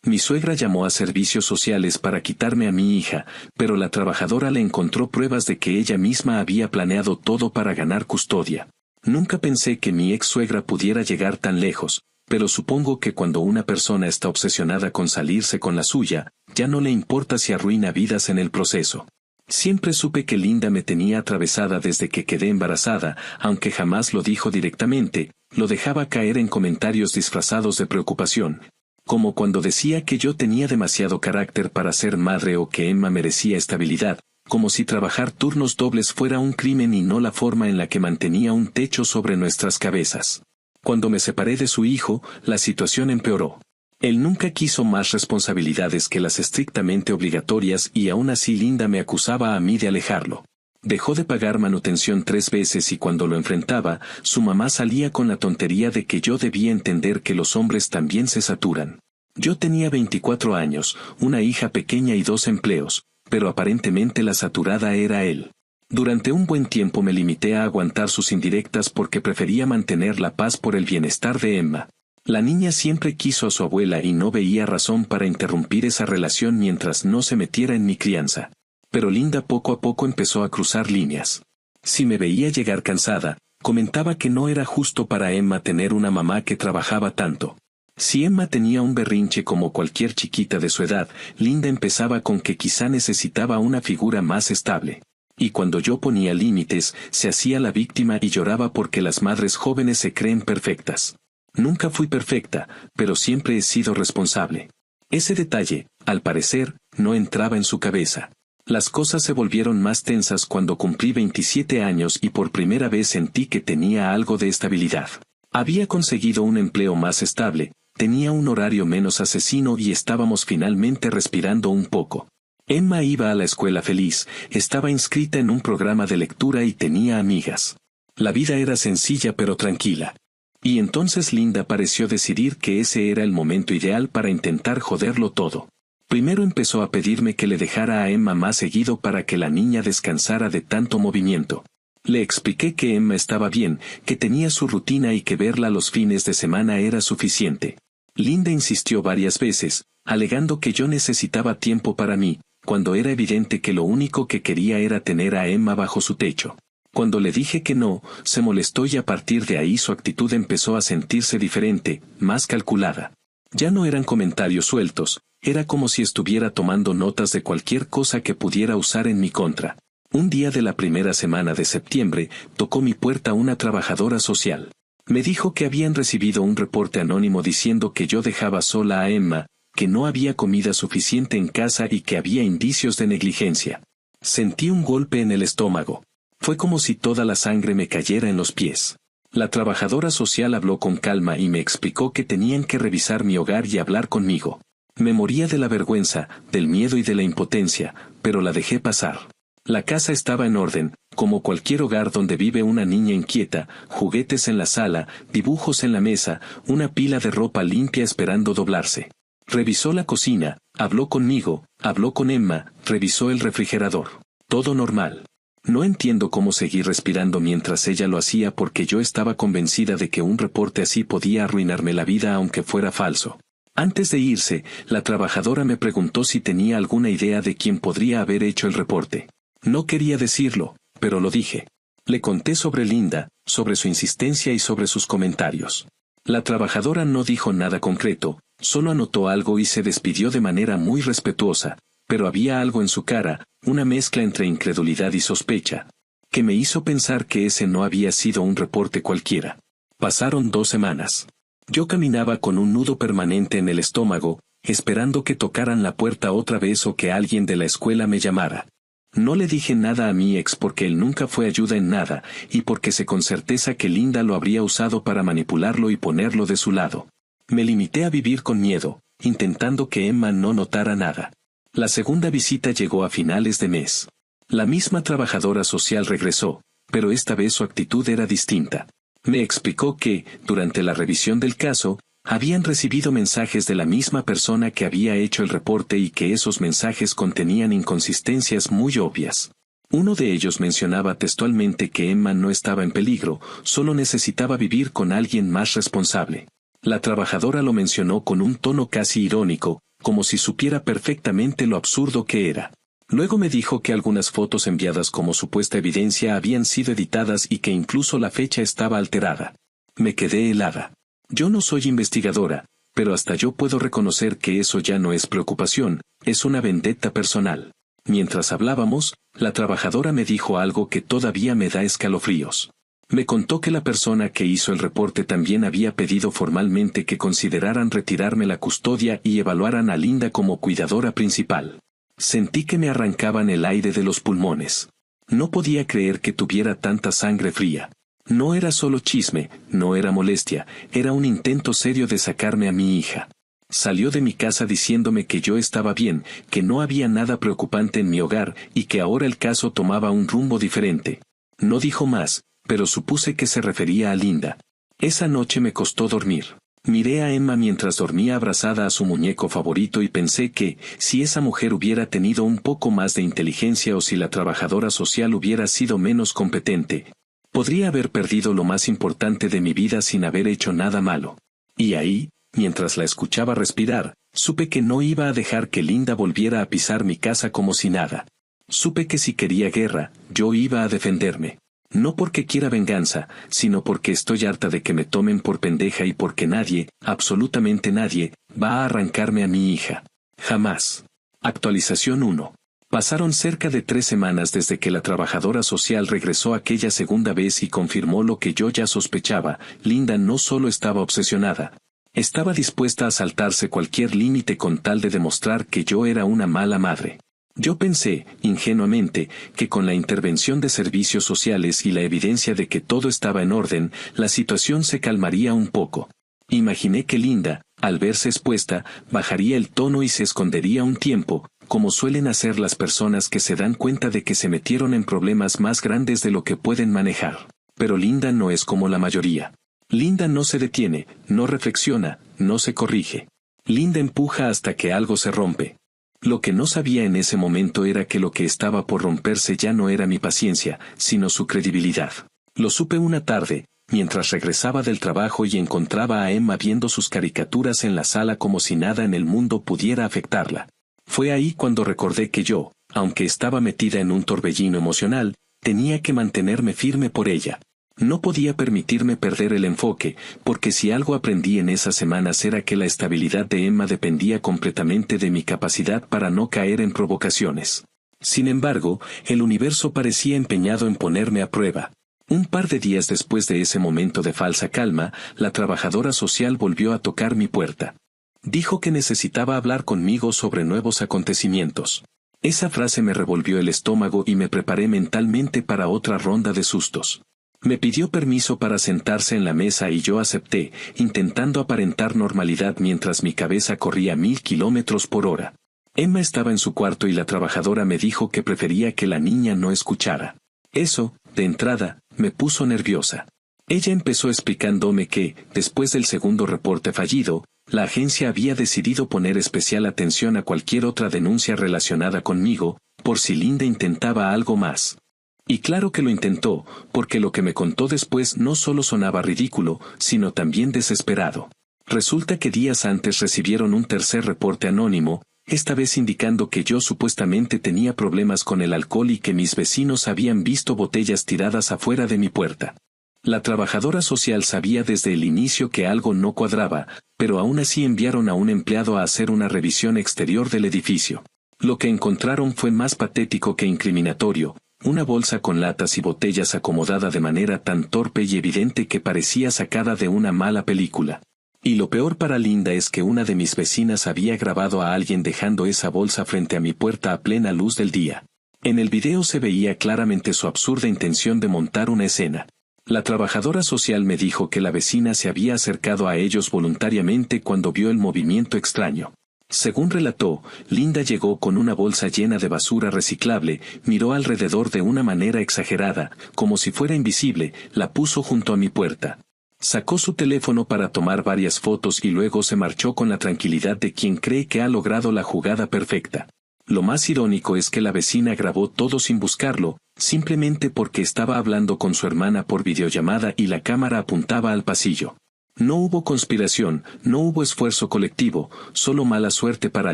Mi suegra llamó a servicios sociales para quitarme a mi hija, pero la trabajadora le encontró pruebas de que ella misma había planeado todo para ganar custodia. Nunca pensé que mi ex suegra pudiera llegar tan lejos, pero supongo que cuando una persona está obsesionada con salirse con la suya, ya no le importa si arruina vidas en el proceso. Siempre supe que Linda me tenía atravesada desde que quedé embarazada, aunque jamás lo dijo directamente, lo dejaba caer en comentarios disfrazados de preocupación. Como cuando decía que yo tenía demasiado carácter para ser madre o que Emma merecía estabilidad, como si trabajar turnos dobles fuera un crimen y no la forma en la que mantenía un techo sobre nuestras cabezas. Cuando me separé de su hijo, la situación empeoró. Él nunca quiso más responsabilidades que las estrictamente obligatorias y aún así Linda me acusaba a mí de alejarlo. Dejó de pagar manutención 3 veces y cuando lo enfrentaba, su mamá salía con la tontería de que yo debía entender que los hombres también se saturan. Yo tenía 24 años, una hija pequeña y 2 empleos, pero aparentemente la saturada era él. Durante un buen tiempo me limité a aguantar sus indirectas porque prefería mantener la paz por el bienestar de Emma. La niña siempre quiso a su abuela y no veía razón para interrumpir esa relación mientras no se metiera en mi crianza. Pero Linda poco a poco empezó a cruzar líneas. Si me veía llegar cansada, comentaba que no era justo para Emma tener una mamá que trabajaba tanto. Si Emma tenía un berrinche como cualquier chiquita de su edad, Linda empezaba con que quizá necesitaba una figura más estable. Y cuando yo ponía límites, se hacía la víctima y lloraba porque las madres jóvenes se creen perfectas. Nunca fui perfecta, pero siempre he sido responsable. Ese detalle, al parecer, no entraba en su cabeza. Las cosas se volvieron más tensas cuando cumplí 27 años y por primera vez sentí que tenía algo de estabilidad. Había conseguido un empleo más estable, tenía un horario menos asesino y estábamos finalmente respirando un poco. Emma iba a la escuela feliz, estaba inscrita en un programa de lectura y tenía amigas. La vida era sencilla pero tranquila. Y entonces Linda pareció decidir que ese era el momento ideal para intentar joderlo todo. Primero empezó a pedirme que le dejara a Emma más seguido para que la niña descansara de tanto movimiento. Le expliqué que Emma estaba bien, que tenía su rutina y que verla los fines de semana era suficiente. Linda insistió varias veces, alegando que yo necesitaba tiempo para mí, cuando era evidente que lo único que quería era tener a Emma bajo su techo. Cuando le dije que no, se molestó y a partir de ahí su actitud empezó a sentirse diferente, más calculada. Ya no eran comentarios sueltos, era como si estuviera tomando notas de cualquier cosa que pudiera usar en mi contra. Un día de la primera semana de septiembre, tocó mi puerta una trabajadora social. Me dijo que habían recibido un reporte anónimo diciendo que yo dejaba sola a Emma, que no había comida suficiente en casa y que había indicios de negligencia. Sentí un golpe en el estómago. Fue como si toda la sangre me cayera en los pies. La trabajadora social habló con calma y me explicó que tenían que revisar mi hogar y hablar conmigo. Me moría de la vergüenza, del miedo y de la impotencia, pero la dejé pasar. La casa estaba en orden, como cualquier hogar donde vive una niña inquieta, juguetes en la sala, dibujos en la mesa, una pila de ropa limpia esperando doblarse. Revisó la cocina, habló conmigo, habló con Emma, revisó el refrigerador. Todo normal. No entiendo cómo seguí respirando mientras ella lo hacía porque yo estaba convencida de que un reporte así podía arruinarme la vida aunque fuera falso. Antes de irse, la trabajadora me preguntó si tenía alguna idea de quién podría haber hecho el reporte. No quería decirlo, pero lo dije. Le conté sobre Linda, sobre su insistencia y sobre sus comentarios. La trabajadora no dijo nada concreto, solo anotó algo y se despidió de manera muy respetuosa, pero había algo en su cara, una mezcla entre incredulidad y sospecha, que me hizo pensar que ese no había sido un reporte cualquiera. Pasaron 2 semanas. Yo caminaba con un nudo permanente en el estómago, esperando que tocaran la puerta otra vez o que alguien de la escuela me llamara. No le dije nada a mi ex porque él nunca fue ayuda en nada, y porque sé con certeza que Linda lo habría usado para manipularlo y ponerlo de su lado. Me limité a vivir con miedo, intentando que Emma no notara nada. La segunda visita llegó a finales de mes. La misma trabajadora social regresó, pero esta vez su actitud era distinta. Me explicó que, durante la revisión del caso, habían recibido mensajes de la misma persona que había hecho el reporte y que esos mensajes contenían inconsistencias muy obvias. Uno de ellos mencionaba textualmente que Emma no estaba en peligro, solo necesitaba vivir con alguien más responsable. La trabajadora lo mencionó con un tono casi irónico, como si supiera perfectamente lo absurdo que era. Luego me dijo que algunas fotos enviadas como supuesta evidencia habían sido editadas y que incluso la fecha estaba alterada. Me quedé helada. Yo no soy investigadora, pero hasta yo puedo reconocer que eso ya no es preocupación, es una vendetta personal. Mientras hablábamos, la trabajadora me dijo algo que todavía me da escalofríos. Me contó que la persona que hizo el reporte también había pedido formalmente que consideraran retirarme la custodia y evaluaran a Linda como cuidadora principal. Sentí que me arrancaban el aire de los pulmones. No podía creer que tuviera tanta sangre fría. No era solo chisme, no era molestia, era un intento serio de sacarme a mi hija. Salió de mi casa diciéndome que yo estaba bien, que no había nada preocupante en mi hogar y que ahora el caso tomaba un rumbo diferente. No dijo más, pero supuse que se refería a Linda. Esa noche me costó dormir. Miré a Emma mientras dormía abrazada a su muñeco favorito y pensé que, si esa mujer hubiera tenido un poco más de inteligencia o si la trabajadora social hubiera sido menos competente, podría haber perdido lo más importante de mi vida sin haber hecho nada malo. Y ahí, mientras la escuchaba respirar, supe que no iba a dejar que Linda volviera a pisar mi casa como si nada. Supe que si quería guerra, yo iba a defenderme. No porque quiera venganza, sino porque estoy harta de que me tomen por pendeja y porque nadie, absolutamente nadie, va a arrancarme a mi hija. Jamás. Actualización 1. Pasaron cerca de 3 semanas desde que la trabajadora social regresó aquella segunda vez y confirmó lo que yo ya sospechaba. Linda no solo estaba obsesionada, estaba dispuesta a saltarse cualquier límite con tal de demostrar que yo era una mala madre. Yo pensé, ingenuamente, que con la intervención de servicios sociales y la evidencia de que todo estaba en orden, la situación se calmaría un poco. Imaginé que Linda, al verse expuesta, bajaría el tono y se escondería un tiempo, como suelen hacer las personas que se dan cuenta de que se metieron en problemas más grandes de lo que pueden manejar. Pero Linda no es como la mayoría. Linda no se detiene, no reflexiona, no se corrige. Linda empuja hasta que algo se rompe. Lo que no sabía en ese momento era que lo que estaba por romperse ya no era mi paciencia, sino su credibilidad. Lo supe una tarde, mientras regresaba del trabajo y encontraba a Emma viendo sus caricaturas en la sala como si nada en el mundo pudiera afectarla. Fue ahí cuando recordé que yo, aunque estaba metida en un torbellino emocional, tenía que mantenerme firme por ella. No podía permitirme perder el enfoque, porque si algo aprendí en esas semanas era que la estabilidad de Emma dependía completamente de mi capacidad para no caer en provocaciones. Sin embargo, el universo parecía empeñado en ponerme a prueba. Un par de días después de ese momento de falsa calma, la trabajadora social volvió a tocar mi puerta. Dijo que necesitaba hablar conmigo sobre nuevos acontecimientos. Esa frase me revolvió el estómago y me preparé mentalmente para otra ronda de sustos. Me pidió permiso para sentarse en la mesa y yo acepté, intentando aparentar normalidad mientras mi cabeza corría 1000 kilómetros por hora. Emma estaba en su cuarto y la trabajadora me dijo que prefería que la niña no escuchara. Eso, de entrada, me puso nerviosa. Ella empezó explicándome que, después del segundo reporte fallido, la agencia había decidido poner especial atención a cualquier otra denuncia relacionada conmigo, por si Linda intentaba algo más. Y claro que lo intentó, porque lo que me contó después no solo sonaba ridículo, sino también desesperado. Resulta que días antes recibieron un tercer reporte anónimo, esta vez indicando que yo supuestamente tenía problemas con el alcohol y que mis vecinos habían visto botellas tiradas afuera de mi puerta. La trabajadora social sabía desde el inicio que algo no cuadraba, pero aún así enviaron a un empleado a hacer una revisión exterior del edificio. Lo que encontraron fue más patético que incriminatorio. Una bolsa con latas y botellas acomodada de manera tan torpe y evidente que parecía sacada de una mala película. Y lo peor para Linda es que una de mis vecinas había grabado a alguien dejando esa bolsa frente a mi puerta a plena luz del día. En el video se veía claramente su absurda intención de montar una escena. La trabajadora social me dijo que la vecina se había acercado a ellos voluntariamente cuando vio el movimiento extraño. Según relató, Linda llegó con una bolsa llena de basura reciclable, miró alrededor de una manera exagerada, como si fuera invisible, la puso junto a mi puerta. Sacó su teléfono para tomar varias fotos y luego se marchó con la tranquilidad de quien cree que ha logrado la jugada perfecta. Lo más irónico es que la vecina grabó todo sin buscarlo, simplemente porque estaba hablando con su hermana por videollamada y la cámara apuntaba al pasillo. No hubo conspiración, no hubo esfuerzo colectivo, solo mala suerte para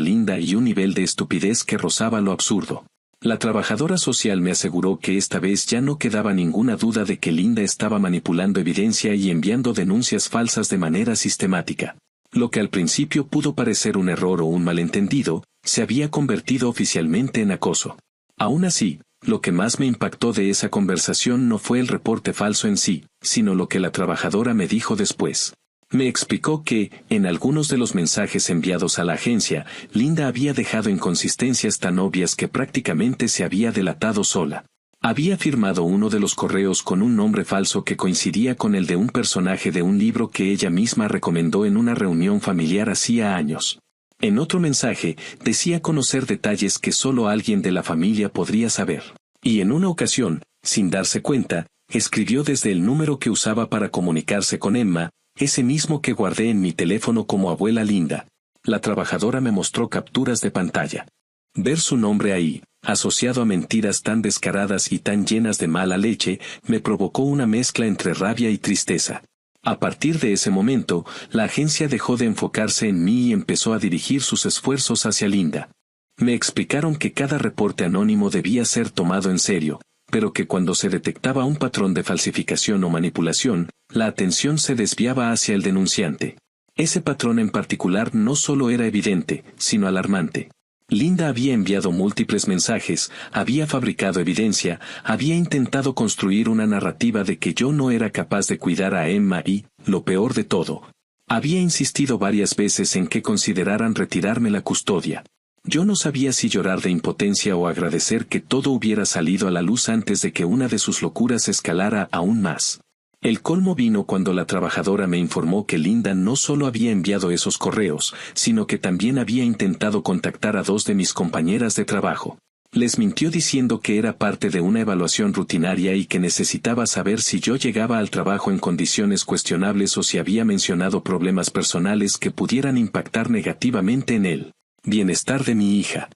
Linda y un nivel de estupidez que rozaba lo absurdo. La trabajadora social me aseguró que esta vez ya no quedaba ninguna duda de que Linda estaba manipulando evidencia y enviando denuncias falsas de manera sistemática. Lo que al principio pudo parecer un error o un malentendido, se había convertido oficialmente en acoso. Aún así, lo que más me impactó de esa conversación no fue el reporte falso en sí, sino lo que la trabajadora me dijo después. Me explicó que, en algunos de los mensajes enviados a la agencia, Linda había dejado inconsistencias tan obvias que prácticamente se había delatado sola. Había firmado uno de los correos con un nombre falso que coincidía con el de un personaje de un libro que ella misma recomendó en una reunión familiar hacía años. En otro mensaje, decía conocer detalles que solo alguien de la familia podría saber. Y en una ocasión, sin darse cuenta, escribió desde el número que usaba para comunicarse con Emma, ese mismo que guardé en mi teléfono como abuela Linda. La trabajadora me mostró capturas de pantalla. Ver su nombre ahí, asociado a mentiras tan descaradas y tan llenas de mala leche, me provocó una mezcla entre rabia y tristeza. A partir de ese momento, la agencia dejó de enfocarse en mí y empezó a dirigir sus esfuerzos hacia Linda. Me explicaron que cada reporte anónimo debía ser tomado en serio, pero que cuando se detectaba un patrón de falsificación o manipulación, la atención se desviaba hacia el denunciante. Ese patrón en particular no solo era evidente, sino alarmante. Linda había enviado múltiples mensajes, había fabricado evidencia, había intentado construir una narrativa de que yo no era capaz de cuidar a Emma y, lo peor de todo, había insistido varias veces en que consideraran retirarme la custodia. Yo no sabía si llorar de impotencia o agradecer que todo hubiera salido a la luz antes de que una de sus locuras escalara aún más. El colmo vino cuando la trabajadora me informó que Linda no solo había enviado esos correos, sino que también había intentado contactar a 2 de mis compañeras de trabajo. Les mintió diciendo que era parte de una evaluación rutinaria y que necesitaba saber si yo llegaba al trabajo en condiciones cuestionables o si había mencionado problemas personales que pudieran impactar negativamente en el bienestar de mi hija.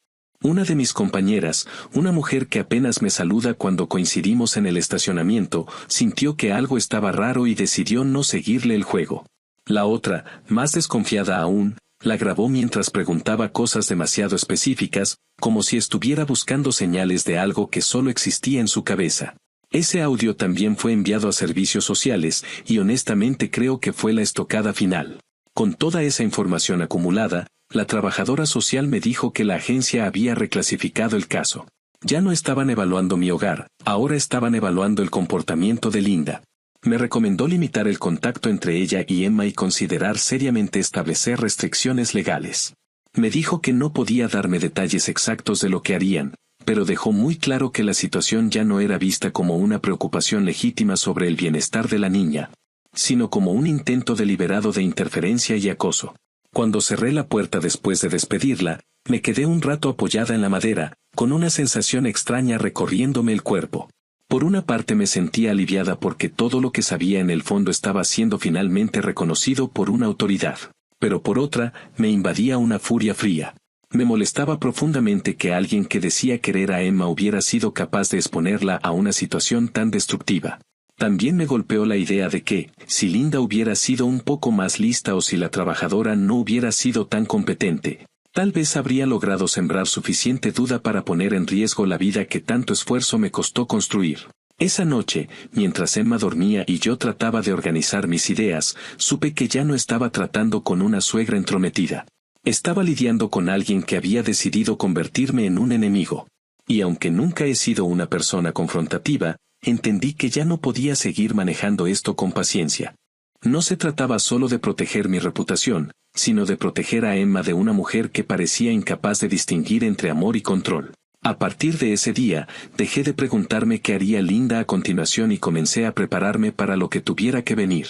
Una de mis compañeras, una mujer que apenas me saluda cuando coincidimos en el estacionamiento, sintió que algo estaba raro y decidió no seguirle el juego. La otra, más desconfiada aún, la grabó mientras preguntaba cosas demasiado específicas, como si estuviera buscando señales de algo que solo existía en su cabeza. Ese audio también fue enviado a servicios sociales, y honestamente creo que fue la estocada final. Con toda esa información acumulada, la trabajadora social me dijo que la agencia había reclasificado el caso. Ya no estaban evaluando mi hogar, ahora estaban evaluando el comportamiento de Linda. Me recomendó limitar el contacto entre ella y Emma y considerar seriamente establecer restricciones legales. Me dijo que no podía darme detalles exactos de lo que harían, pero dejó muy claro que la situación ya no era vista como una preocupación legítima sobre el bienestar de la niña, sino como un intento deliberado de interferencia y acoso. Cuando cerré la puerta después de despedirla, me quedé un rato apoyada en la madera, con una sensación extraña recorriéndome el cuerpo. Por una parte me sentía aliviada porque todo lo que sabía en el fondo estaba siendo finalmente reconocido por una autoridad. Pero por otra, me invadía una furia fría. Me molestaba profundamente que alguien que decía querer a Emma hubiera sido capaz de exponerla a una situación tan destructiva. También me golpeó la idea de que, si Linda hubiera sido un poco más lista o si la trabajadora no hubiera sido tan competente, tal vez habría logrado sembrar suficiente duda para poner en riesgo la vida que tanto esfuerzo me costó construir. Esa noche, mientras Emma dormía y yo trataba de organizar mis ideas, supe que ya no estaba tratando con una suegra entrometida. Estaba lidiando con alguien que había decidido convertirme en un enemigo. Y aunque nunca he sido una persona confrontativa, entendí que ya no podía seguir manejando esto con paciencia. No se trataba solo de proteger mi reputación, sino de proteger a Emma de una mujer que parecía incapaz de distinguir entre amor y control. A partir de ese día, dejé de preguntarme qué haría Linda a continuación y comencé a prepararme para lo que tuviera que venir.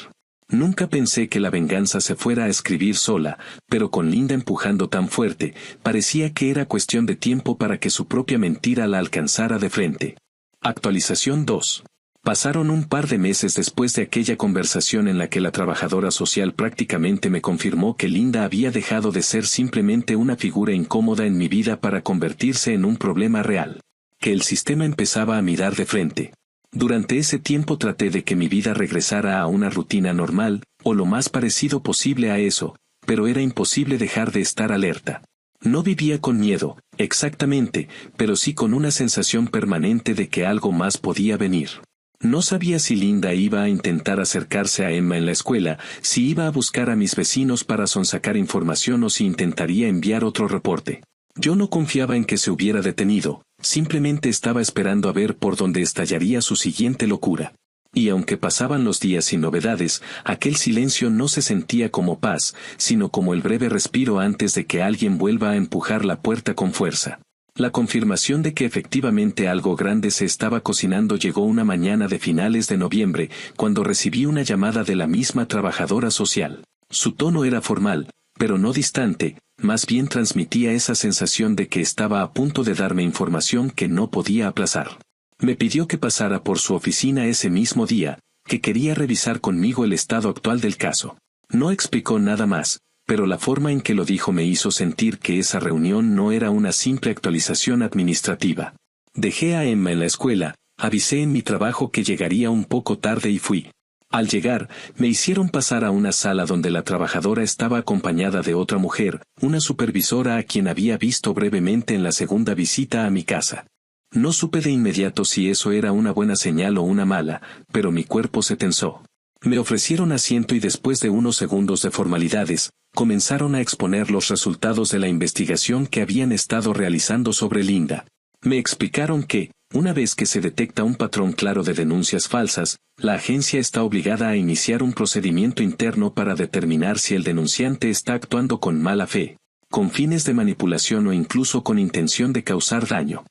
Nunca pensé que la venganza se fuera a escribir sola, pero con Linda empujando tan fuerte, parecía que era cuestión de tiempo para que su propia mentira la alcanzara de frente. Actualización 2. Pasaron un par de meses después de aquella conversación en la que la trabajadora social prácticamente me confirmó que Linda había dejado de ser simplemente una figura incómoda en mi vida para convertirse en un problema real. Que el sistema empezaba a mirar de frente. Durante ese tiempo traté de que mi vida regresara a una rutina normal, o lo más parecido posible a eso, pero era imposible dejar de estar alerta. No vivía con miedo, exactamente, pero sí con una sensación permanente de que algo más podía venir. No sabía si Linda iba a intentar acercarse a Emma en la escuela, si iba a buscar a mis vecinos para sonsacar información o si intentaría enviar otro reporte. Yo no confiaba en que se hubiera detenido, simplemente estaba esperando a ver por dónde estallaría su siguiente locura. Y aunque pasaban los días sin novedades, aquel silencio no se sentía como paz, sino como el breve respiro antes de que alguien vuelva a empujar la puerta con fuerza. La confirmación de que efectivamente algo grande se estaba cocinando llegó una mañana de finales de noviembre, cuando recibí una llamada de la misma trabajadora social. Su tono era formal, pero no distante, más bien transmitía esa sensación de que estaba a punto de darme información que no podía aplazar. Me pidió que pasara por su oficina ese mismo día, que quería revisar conmigo el estado actual del caso. No explicó nada más, pero la forma en que lo dijo me hizo sentir que esa reunión no era una simple actualización administrativa. Dejé a Emma en la escuela, avisé en mi trabajo que llegaría un poco tarde y fui. Al llegar, me hicieron pasar a una sala donde la trabajadora estaba acompañada de otra mujer, una supervisora a quien había visto brevemente en la segunda visita a mi casa. No supe de inmediato si eso era una buena señal o una mala, pero mi cuerpo se tensó. Me ofrecieron asiento y después de unos segundos de formalidades, comenzaron a exponer los resultados de la investigación que habían estado realizando sobre Linda. Me explicaron que, una vez que se detecta un patrón claro de denuncias falsas, la agencia está obligada a iniciar un procedimiento interno para determinar si el denunciante está actuando con mala fe, con fines de manipulación o incluso con intención de causar daño.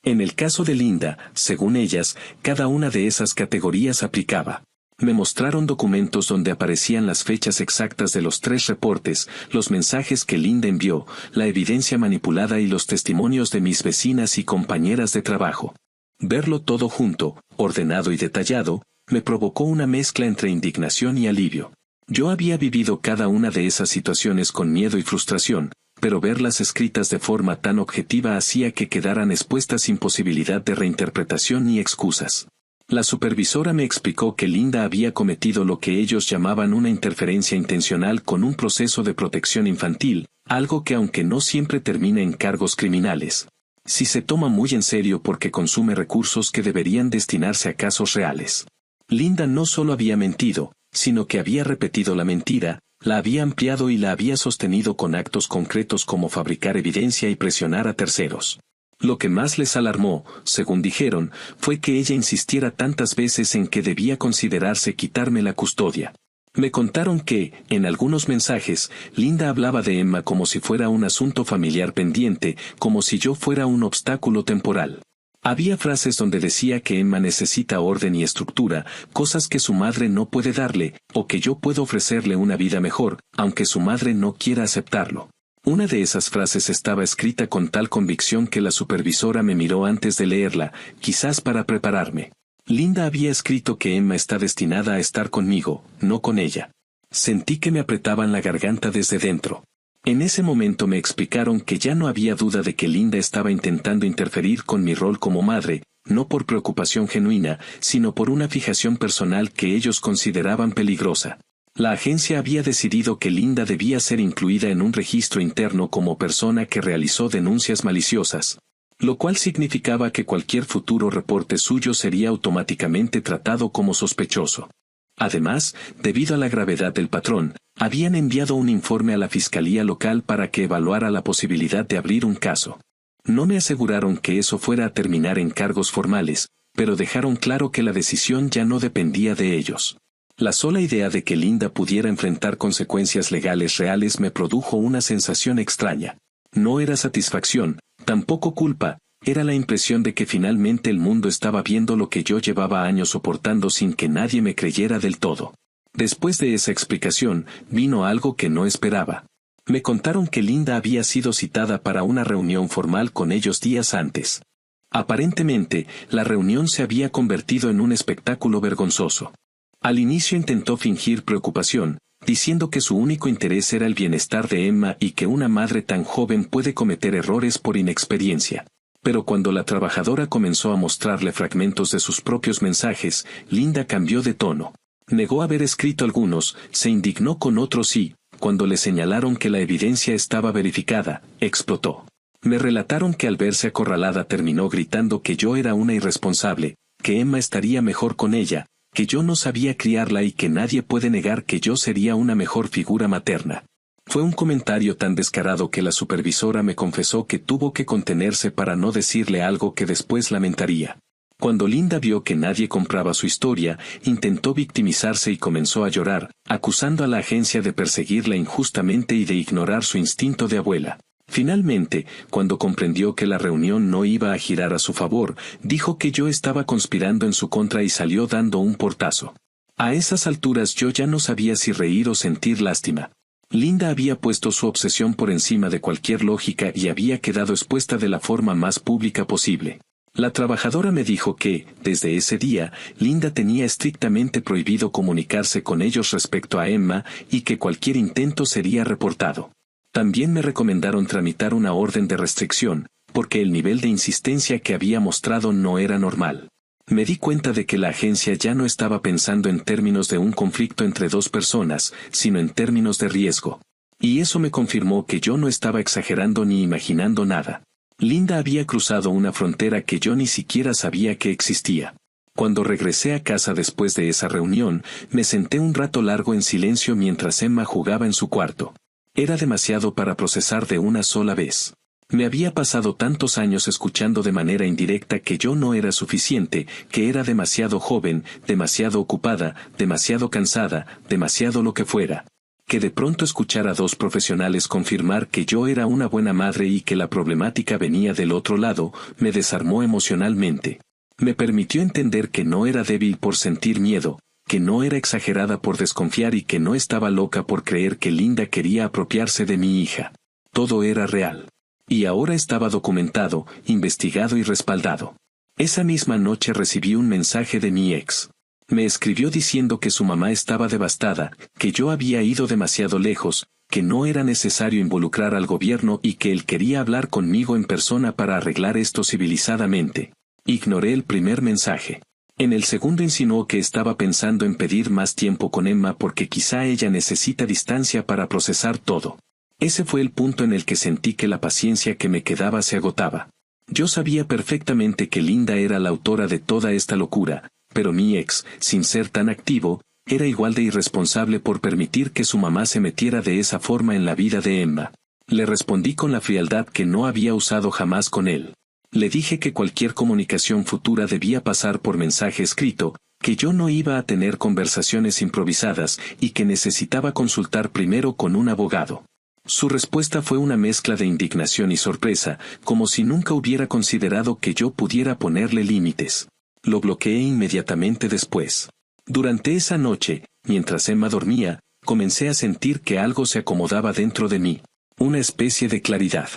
En el caso de Linda, según ellas, cada una de esas categorías aplicaba. Me mostraron documentos donde aparecían las fechas exactas de los 3 reportes, los mensajes que Linda envió, la evidencia manipulada y los testimonios de mis vecinas y compañeras de trabajo. Verlo todo junto, ordenado y detallado, me provocó una mezcla entre indignación y alivio. Yo había vivido cada una de esas situaciones con miedo y frustración, pero verlas escritas de forma tan objetiva hacía que quedaran expuestas sin posibilidad de reinterpretación ni excusas. La supervisora me explicó que Linda había cometido lo que ellos llamaban una interferencia intencional con un proceso de protección infantil, algo que aunque no siempre termina en cargos criminales, sí se toma muy en serio porque consume recursos que deberían destinarse a casos reales. Linda no solo había mentido, sino que había repetido la mentira, la había ampliado y la había sostenido con actos concretos como fabricar evidencia y presionar a terceros. Lo que más les alarmó, según dijeron, fue que ella insistiera tantas veces en que debía considerarse quitarme la custodia. Me contaron que, en algunos mensajes, Linda hablaba de Emma como si fuera un asunto familiar pendiente, como si yo fuera un obstáculo temporal. Había frases donde decía que Emma necesita orden y estructura, cosas que su madre no puede darle, o que yo puedo ofrecerle una vida mejor, aunque su madre no quiera aceptarlo. Una de esas frases estaba escrita con tal convicción que la supervisora me miró antes de leerla, quizás para prepararme. Linda había escrito que Emma está destinada a estar conmigo, no con ella. Sentí que me apretaban la garganta desde dentro. En ese momento me explicaron que ya no había duda de que Linda estaba intentando interferir con mi rol como madre, no por preocupación genuina, sino por una fijación personal que ellos consideraban peligrosa. La agencia había decidido que Linda debía ser incluida en un registro interno como persona que realizó denuncias maliciosas, lo cual significaba que cualquier futuro reporte suyo sería automáticamente tratado como sospechoso. Además, debido a la gravedad del patrón, habían enviado un informe a la fiscalía local para que evaluara la posibilidad de abrir un caso. No me aseguraron que eso fuera a terminar en cargos formales, pero dejaron claro que la decisión ya no dependía de ellos. La sola idea de que Linda pudiera enfrentar consecuencias legales reales me produjo una sensación extraña. No era satisfacción, tampoco culpa, era la impresión de que finalmente el mundo estaba viendo lo que yo llevaba años soportando sin que nadie me creyera del todo. Después de esa explicación, vino algo que no esperaba. Me contaron que Linda había sido citada para una reunión formal con ellos días antes. Aparentemente, la reunión se había convertido en un espectáculo vergonzoso. Al inicio intentó fingir preocupación, diciendo que su único interés era el bienestar de Emma y que una madre tan joven puede cometer errores por inexperiencia. Pero cuando la trabajadora comenzó a mostrarle fragmentos de sus propios mensajes, Linda cambió de tono. Negó haber escrito algunos, se indignó con otros y, cuando le señalaron que la evidencia estaba verificada, explotó. Me relataron que al verse acorralada terminó gritando que yo era una irresponsable, que Emma estaría mejor con ella, que yo no sabía criarla y que nadie puede negar que yo sería una mejor figura materna. Fue un comentario tan descarado que la supervisora me confesó que tuvo que contenerse para no decirle algo que después lamentaría. Cuando Linda vio que nadie compraba su historia, intentó victimizarse y comenzó a llorar, acusando a la agencia de perseguirla injustamente y de ignorar su instinto de abuela. Finalmente, cuando comprendió que la reunión no iba a girar a su favor, dijo que yo estaba conspirando en su contra y salió dando un portazo. A esas alturas yo ya no sabía si reír o sentir lástima. Linda había puesto su obsesión por encima de cualquier lógica y había quedado expuesta de la forma más pública posible. La trabajadora me dijo que, desde ese día, Linda tenía estrictamente prohibido comunicarse con ellos respecto a Emma y que cualquier intento sería reportado. También me recomendaron tramitar una orden de restricción, porque el nivel de insistencia que había mostrado no era normal. Me di cuenta de que la agencia ya no estaba pensando en términos de un conflicto entre dos personas, sino en términos de riesgo. Y eso me confirmó que yo no estaba exagerando ni imaginando nada. Linda había cruzado una frontera que yo ni siquiera sabía que existía. Cuando regresé a casa después de esa reunión, me senté un rato largo en silencio mientras Emma jugaba en su cuarto. Era demasiado para procesar de una sola vez. Me había pasado tantos años escuchando de manera indirecta que yo no era suficiente, que era demasiado joven, demasiado ocupada, demasiado cansada, demasiado lo que fuera. Que de pronto escuchar a dos profesionales confirmar que yo era una buena madre y que la problemática venía del otro lado, me desarmó emocionalmente. Me permitió entender que no era débil por sentir miedo, que no era exagerada por desconfiar y que no estaba loca por creer que Linda quería apropiarse de mi hija. Todo era real. Y ahora estaba documentado, investigado y respaldado. Esa misma noche recibí un mensaje de mi ex. Me escribió diciendo que su mamá estaba devastada, que yo había ido demasiado lejos, que no era necesario involucrar al gobierno y que él quería hablar conmigo en persona para arreglar esto civilizadamente. Ignoré el primer mensaje. En el segundo insinuó que estaba pensando en pedir más tiempo con Emma porque quizá ella necesita distancia para procesar todo. Ese fue el punto en el que sentí que la paciencia que me quedaba se agotaba. Yo sabía perfectamente que Linda era la autora de toda esta locura, pero mi ex, sin ser tan activo, era igual de irresponsable por permitir que su mamá se metiera de esa forma en la vida de Emma. Le respondí con la frialdad que no había usado jamás con él. Le dije que cualquier comunicación futura debía pasar por mensaje escrito, que yo no iba a tener conversaciones improvisadas y que necesitaba consultar primero con un abogado. Su respuesta fue una mezcla de indignación y sorpresa, como si nunca hubiera considerado que yo pudiera ponerle límites. Lo bloqueé inmediatamente después. Durante esa noche, mientras Emma dormía, comencé a sentir que algo se acomodaba dentro de mí. Una especie de claridad.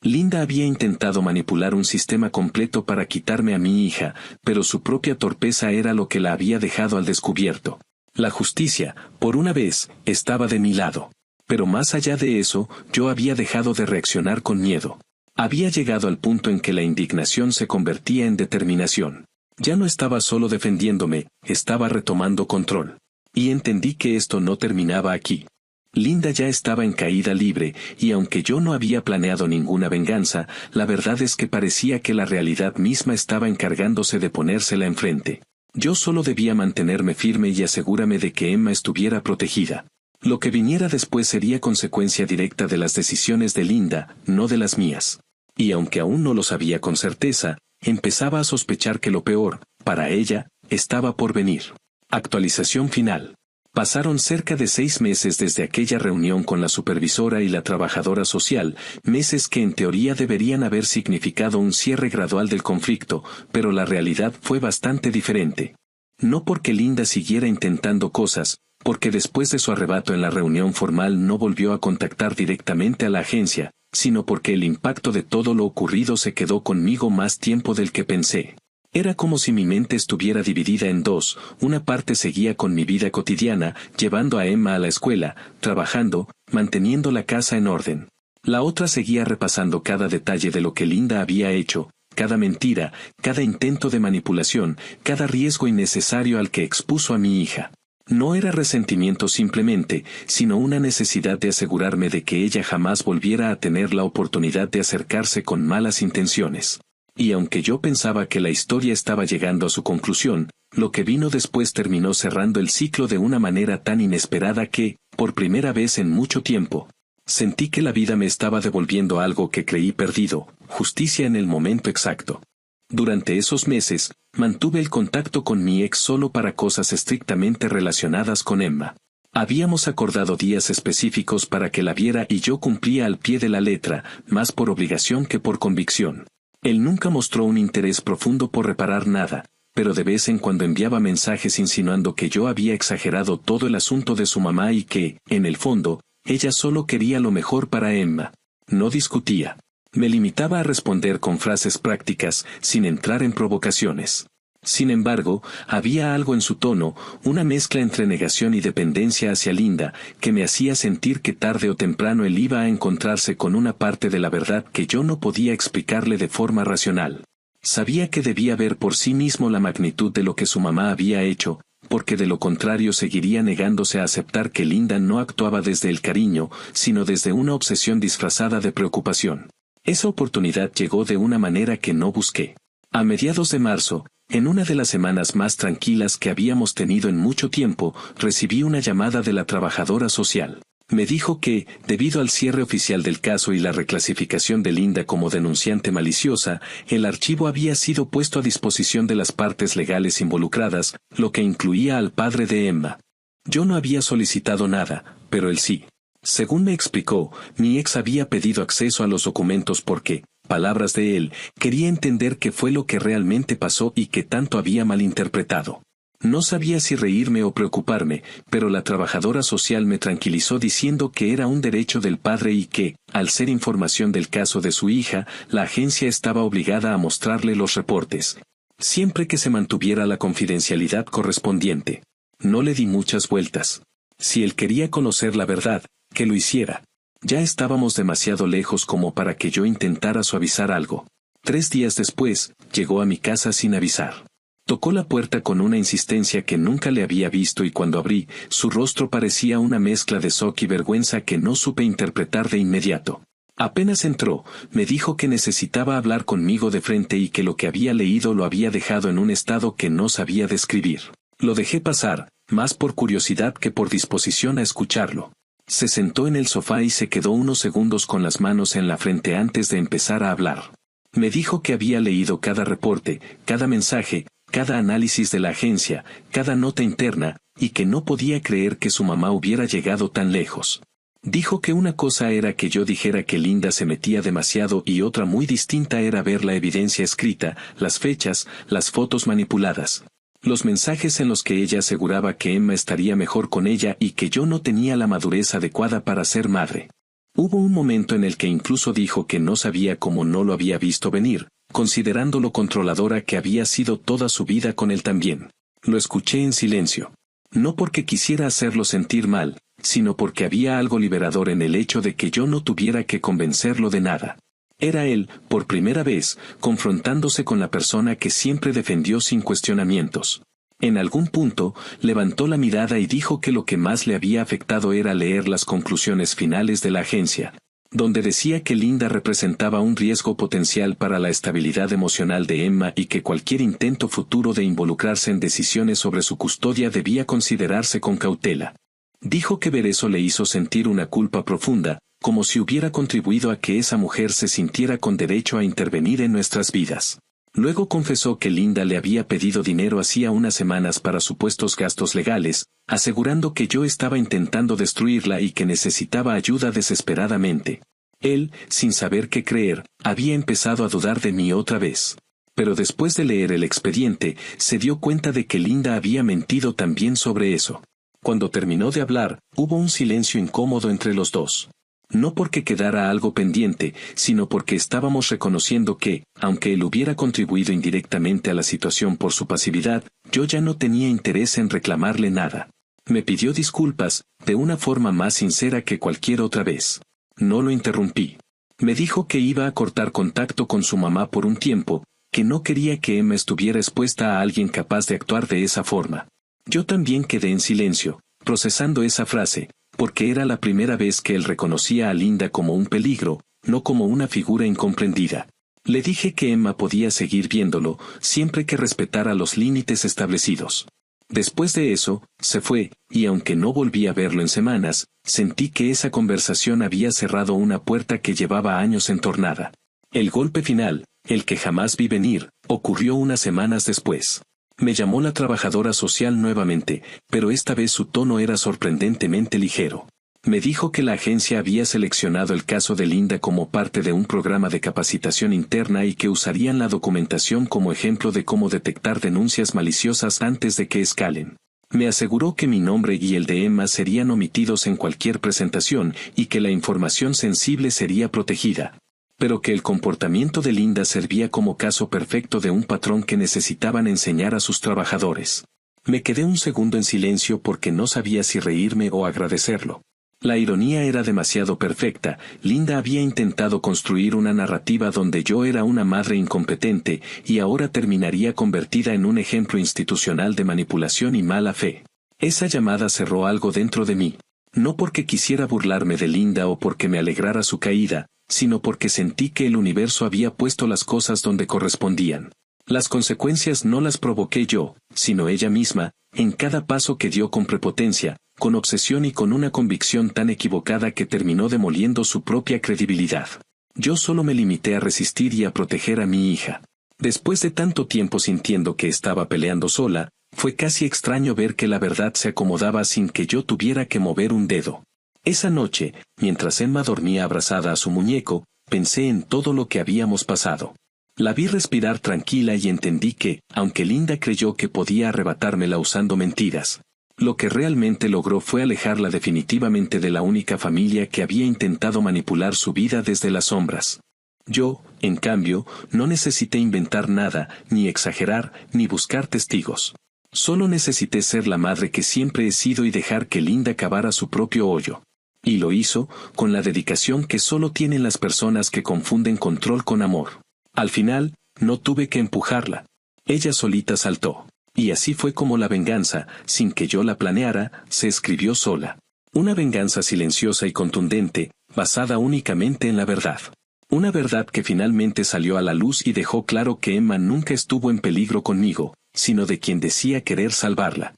Linda había intentado manipular un sistema completo para quitarme a mi hija, pero su propia torpeza era lo que la había dejado al descubierto. La justicia, por una vez, estaba de mi lado. Pero más allá de eso, yo había dejado de reaccionar con miedo. Había llegado al punto en que la indignación se convertía en determinación. Ya no estaba solo defendiéndome, estaba retomando control. Y entendí que esto no terminaba aquí. Linda ya estaba en caída libre, y aunque yo no había planeado ninguna venganza, la verdad es que parecía que la realidad misma estaba encargándose de ponérsela enfrente. Yo solo debía mantenerme firme y asegurarme de que Emma estuviera protegida. Lo que viniera después sería consecuencia directa de las decisiones de Linda, no de las mías. Y aunque aún no lo sabía con certeza, empezaba a sospechar que lo peor, para ella, estaba por venir. Actualización final. Pasaron cerca de 6 meses desde aquella reunión con la supervisora y la trabajadora social, meses que en teoría deberían haber significado un cierre gradual del conflicto, pero la realidad fue bastante diferente. No porque Linda siguiera intentando cosas, porque después de su arrebato en la reunión formal no volvió a contactar directamente a la agencia, sino porque el impacto de todo lo ocurrido se quedó conmigo más tiempo del que pensé. Era como si mi mente estuviera dividida en dos, una parte seguía con mi vida cotidiana, llevando a Emma a la escuela, trabajando, manteniendo la casa en orden. La otra seguía repasando cada detalle de lo que Linda había hecho, cada mentira, cada intento de manipulación, cada riesgo innecesario al que expuso a mi hija. No era resentimiento simplemente, sino una necesidad de asegurarme de que ella jamás volviera a tener la oportunidad de acercarse con malas intenciones. Y aunque yo pensaba que la historia estaba llegando a su conclusión, lo que vino después terminó cerrando el ciclo de una manera tan inesperada que, por primera vez en mucho tiempo, sentí que la vida me estaba devolviendo algo que creí perdido, justicia en el momento exacto. Durante esos meses, mantuve el contacto con mi ex solo para cosas estrictamente relacionadas con Emma. Habíamos acordado días específicos para que la viera y yo cumplía al pie de la letra, más por obligación que por convicción. Él nunca mostró un interés profundo por reparar nada, pero de vez en cuando enviaba mensajes insinuando que yo había exagerado todo el asunto de su mamá y que, en el fondo, ella solo quería lo mejor para Emma. No discutía. Me limitaba a responder con frases prácticas, sin entrar en provocaciones. Sin embargo, había algo en su tono, una mezcla entre negación y dependencia hacia Linda, que me hacía sentir que tarde o temprano él iba a encontrarse con una parte de la verdad que yo no podía explicarle de forma racional. Sabía que debía ver por sí mismo la magnitud de lo que su mamá había hecho, porque de lo contrario seguiría negándose a aceptar que Linda no actuaba desde el cariño, sino desde una obsesión disfrazada de preocupación. Esa oportunidad llegó de una manera que no busqué. A mediados de marzo, en una de las semanas más tranquilas que habíamos tenido en mucho tiempo, recibí una llamada de la trabajadora social. Me dijo que, debido al cierre oficial del caso y la reclasificación de Linda como denunciante maliciosa, el archivo había sido puesto a disposición de las partes legales involucradas, lo que incluía al padre de Emma. Yo no había solicitado nada, pero él sí. Según me explicó, mi ex había pedido acceso a los documentos porque, palabras de él, quería entender qué fue lo que realmente pasó y qué tanto había malinterpretado. No sabía si reírme o preocuparme, pero la trabajadora social me tranquilizó diciendo que era un derecho del padre y que, al ser información del caso de su hija, la agencia estaba obligada a mostrarle los reportes, siempre que se mantuviera la confidencialidad correspondiente. No le di muchas vueltas. Si él quería conocer la verdad, que lo hiciera. Ya estábamos demasiado lejos como para que yo intentara suavizar algo. 3 días después, llegó a mi casa sin avisar. Tocó la puerta con una insistencia que nunca le había visto y cuando abrí, su rostro parecía una mezcla de shock y vergüenza que no supe interpretar de inmediato. Apenas entró, me dijo que necesitaba hablar conmigo de frente y que lo que había leído lo había dejado en un estado que no sabía describir. Lo dejé pasar, más por curiosidad que por disposición a escucharlo. Se sentó en el sofá y se quedó unos segundos con las manos en la frente antes de empezar a hablar. Me dijo que había leído cada reporte, cada mensaje, cada análisis de la agencia, cada nota interna, y que no podía creer que su mamá hubiera llegado tan lejos. Dijo que una cosa era que yo dijera que Linda se metía demasiado y otra muy distinta era ver la evidencia escrita, las fechas, las fotos manipuladas. Los mensajes en los que ella aseguraba que Emma estaría mejor con ella y que yo no tenía la madurez adecuada para ser madre. Hubo un momento en el que incluso dijo que no sabía cómo no lo había visto venir, considerando lo controladora que había sido toda su vida con él también. Lo escuché en silencio. No porque quisiera hacerlo sentir mal, sino porque había algo liberador en el hecho de que yo no tuviera que convencerlo de nada. Era él, por primera vez, confrontándose con la persona que siempre defendió sin cuestionamientos. En algún punto, levantó la mirada y dijo que lo que más le había afectado era leer las conclusiones finales de la agencia, donde decía que Linda representaba un riesgo potencial para la estabilidad emocional de Emma y que cualquier intento futuro de involucrarse en decisiones sobre su custodia debía considerarse con cautela. Dijo que ver eso le hizo sentir una culpa profunda, como si hubiera contribuido a que esa mujer se sintiera con derecho a intervenir en nuestras vidas. Luego confesó que Linda le había pedido dinero hacía unas semanas para supuestos gastos legales, asegurando que yo estaba intentando destruirla y que necesitaba ayuda desesperadamente. Él, sin saber qué creer, había empezado a dudar de mí otra vez. Pero después de leer el expediente, se dio cuenta de que Linda había mentido también sobre eso. Cuando terminó de hablar, hubo un silencio incómodo entre los dos. No porque quedara algo pendiente, sino porque estábamos reconociendo que, aunque él hubiera contribuido indirectamente a la situación por su pasividad, yo ya no tenía interés en reclamarle nada. Me pidió disculpas, de una forma más sincera que cualquier otra vez. No lo interrumpí. Me dijo que iba a cortar contacto con su mamá por un tiempo, que no quería que Emma estuviera expuesta a alguien capaz de actuar de esa forma. Yo también quedé en silencio, procesando esa frase, porque era la primera vez que él reconocía a Linda como un peligro, no como una figura incomprendida. Le dije que Emma podía seguir viéndolo, siempre que respetara los límites establecidos. Después de eso, se fue, y aunque no volví a verlo en semanas, sentí que esa conversación había cerrado una puerta que llevaba años entornada. El golpe final, el que jamás vi venir, ocurrió unas semanas después. Me llamó la trabajadora social nuevamente, pero esta vez su tono era sorprendentemente ligero. Me dijo que la agencia había seleccionado el caso de Linda como parte de un programa de capacitación interna y que usarían la documentación como ejemplo de cómo detectar denuncias maliciosas antes de que escalen. Me aseguró que mi nombre y el de Emma serían omitidos en cualquier presentación y que la información sensible sería protegida. Pero que el comportamiento de Linda servía como caso perfecto de un patrón que necesitaban enseñar a sus trabajadores. Me quedé un segundo en silencio porque no sabía si reírme o agradecerlo. La ironía era demasiado perfecta. Linda había intentado construir una narrativa donde yo era una madre incompetente, y ahora terminaría convertida en un ejemplo institucional de manipulación y mala fe. Esa llamada cerró algo dentro de mí. No porque quisiera burlarme de Linda o porque me alegrara su caída, sino porque sentí que el universo había puesto las cosas donde correspondían. Las consecuencias no las provoqué yo, sino ella misma, en cada paso que dio con prepotencia, con obsesión y con una convicción tan equivocada que terminó demoliendo su propia credibilidad. Yo solo me limité a resistir y a proteger a mi hija. Después de tanto tiempo sintiendo que estaba peleando sola, fue casi extraño ver que la verdad se acomodaba sin que yo tuviera que mover un dedo. Esa noche, mientras Emma dormía abrazada a su muñeco, pensé en todo lo que habíamos pasado. La vi respirar tranquila y entendí que, aunque Linda creyó que podía arrebatármela usando mentiras, lo que realmente logró fue alejarla definitivamente de la única familia que había intentado manipular su vida desde las sombras. Yo, en cambio, no necesité inventar nada, ni exagerar, ni buscar testigos. Solo necesité ser la madre que siempre he sido y dejar que Linda cavara su propio hoyo. Y lo hizo, con la dedicación que solo tienen las personas que confunden control con amor. Al final, no tuve que empujarla. Ella solita saltó. Y así fue como la venganza, sin que yo la planeara, se escribió sola. Una venganza silenciosa y contundente, basada únicamente en la verdad. Una verdad que finalmente salió a la luz y dejó claro que Emma nunca estuvo en peligro conmigo, sino de quien decía querer salvarla.